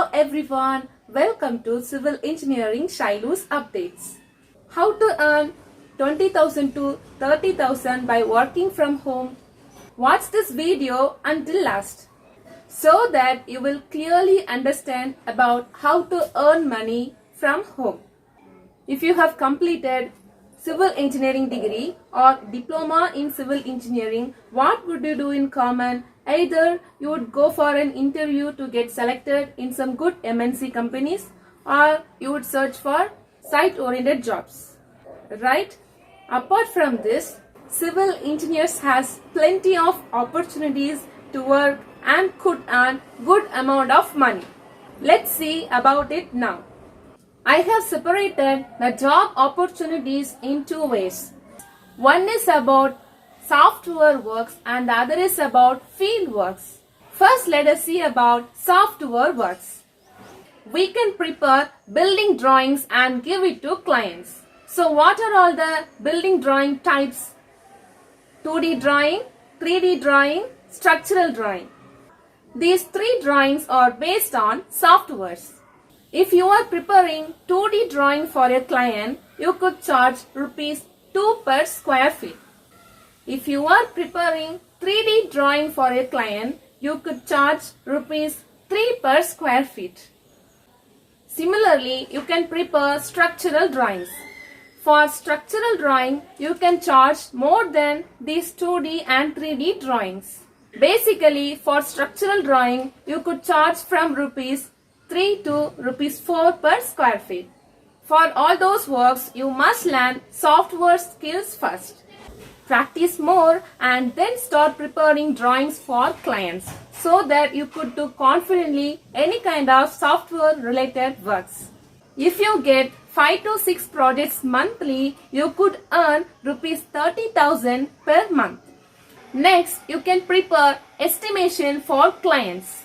Hello everyone, welcome to Civil Engineering Shailu's Updates. How to earn 20,000 to 30,000 by working from home. Watch this video until last so that you will clearly understand about how to earn money from home. If you have completed civil engineering degree or diploma in civil engineering, what would you do in common? Either you would go for an interview to get selected in some good MNC companies, or you would search for site-oriented jobs, right? Apart from this, civil engineers has plenty of opportunities to work and could earn good amount of money. Let's see about it now. I have separated the job opportunities in two ways. One is about software works and the other is about field works. First, let us see about software works. We can prepare building drawings and give it to clients. So what are all the building drawing types? 2D drawing, 3D drawing, structural drawing. These three drawings are based on softwares. If you are preparing 2D drawing for a client, you could charge rupees 2 per square feet. If you are preparing 3D drawing for a client, you could charge rupees 3 per square feet. Similarly, you can prepare structural drawings. For structural drawing, you can charge more than these 2D and 3D drawings. Basically, for structural drawing, you could charge from rupees 3 to rupees 4 per square feet. For all those works, you must learn software skills first. Practice more and then start preparing drawings for clients so that you could do confidently any kind of software related works. If you get 5 to 6 projects monthly, you could earn rupees 30,000 per month. Next, you can prepare estimation for clients.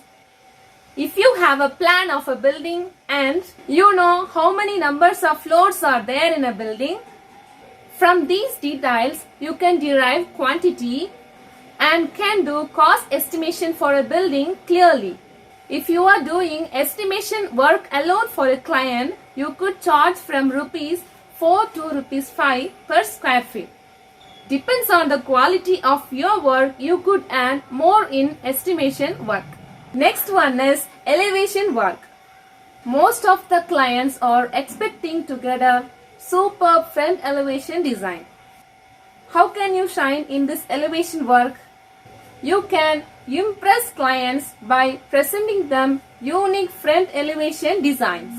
If you have a plan of a building and you know how many numbers of floors are there in a building, from these details you can derive quantity and can do cost estimation for a building clearly. If you are doing estimation work alone for a client, you could charge from rupees 4 to rupees 5 per square feet. Depends on the quality of your work, you could earn more in estimation work. Next one is elevation work. Most of the clients are expecting to get a superb front elevation design. How can you shine in this elevation work? You can impress clients by presenting them unique front elevation designs.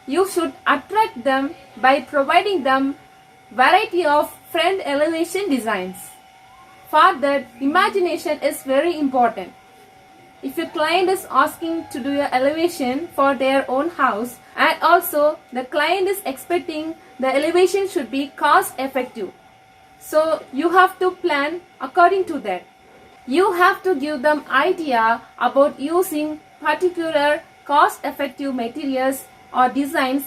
You should attract them by providing them variety of front elevation designs. For that, imagination is very important. If your client is asking to do an elevation for their own house and also the client is expecting the elevation should be cost effective, so you have to plan according to that. You have to give them idea about using particular cost effective materials or designs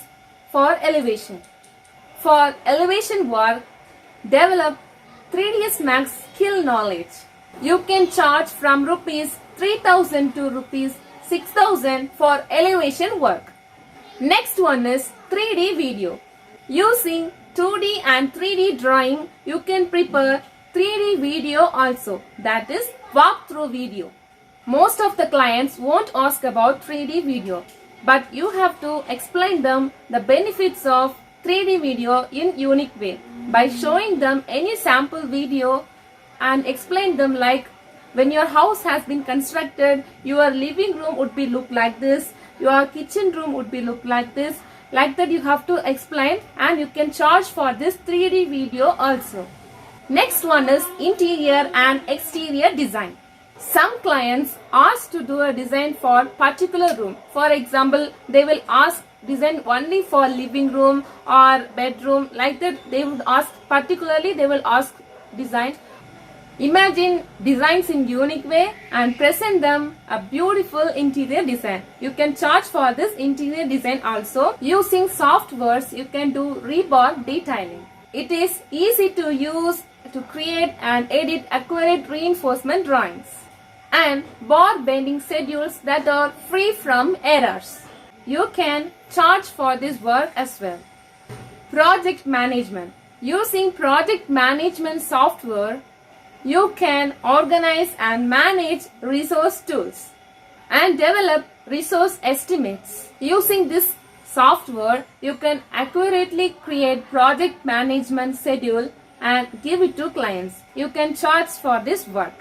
for elevation. For elevation work, develop 3ds Max skill knowledge. You can charge from rupees 3,000 to rupees 6,000 for elevation work. Next one is 3D video. Using 2D and 3D drawing, you can prepare 3D video also, that is walkthrough video. Most of the clients won't ask about 3D video, but you have to explain them the benefits of 3D video in unique way by showing them any sample video and explain them like when your house has been constructed, your living room would be look like this, your kitchen room would be look like this. Like that you have to explain and you can charge for this 3D video also. Next one is interior and exterior design. Some clients ask to do a design for particular room. For example, they will ask design only for living room or bedroom. Like that they would ask particularly, they will ask design. Imagine designs in unique way and present them a beautiful interior design. You can charge for this interior design also. Using softwares, you can do rebar detailing. It is easy to use to create and edit accurate reinforcement drawings. and bar bending schedules that are free from errors. You can charge for this work as well. Project management. Using project management software, you can organize and manage resource tools and develop resource estimates. Using this software, you can accurately create project management schedule and give it to clients. You can charge for this work.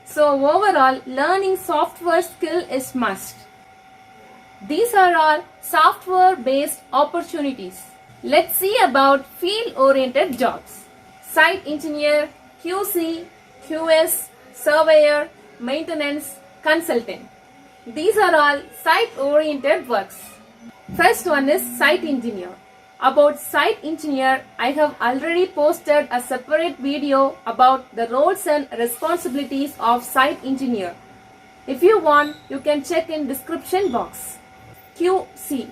So overall, learning software skill is must. These are all software-based opportunities. Let's see about field-oriented jobs. Site engineer, QC, QS, surveyor, maintenance, consultant. These are all site-oriented works. First one is site engineer. About site engineer, I have already posted a separate video about the roles and responsibilities of site engineer. If you want, you can check in description box. QC.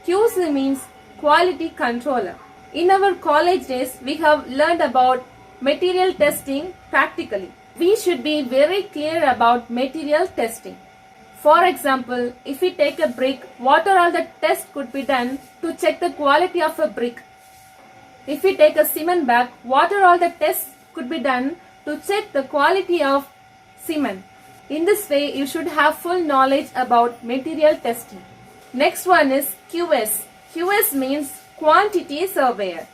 QC means quality controller. In our college days, we have learned about material testing practically. We should be very clear about material testing. For example, if we take a brick, what are all the tests could be done to check the quality of a brick? If we take a cement bag, what are all the tests could be done to check the quality of cement? In this way, you should have full knowledge about material testing. Next one is QS. QS means quantity surveyor.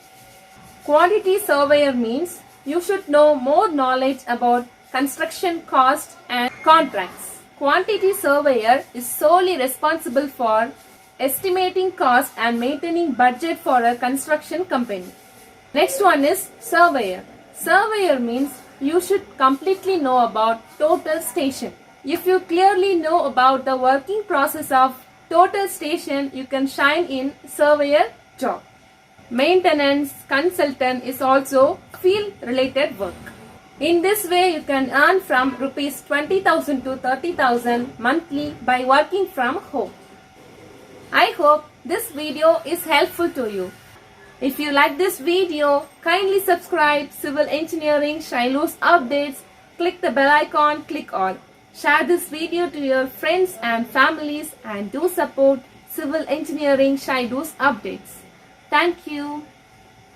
Quantity surveyor means you should know more knowledge about construction cost and contracts. Quantity surveyor is solely responsible for estimating cost and maintaining budget for a construction company. Next one is surveyor. Surveyor means you should completely know about total station. If you clearly know about the working process of total station, you can shine in surveyor job. Maintenance consultant is also field related work. In this way, you can earn from rupees 20,000 to 30,000 monthly by working from home. I hope this video is helpful to you. If you like this video, kindly subscribe Civil Engineering Shilu's updates. Click the bell icon, click all. Share this video to your friends and families and do support Civil Engineering Shilu's updates. Thank you.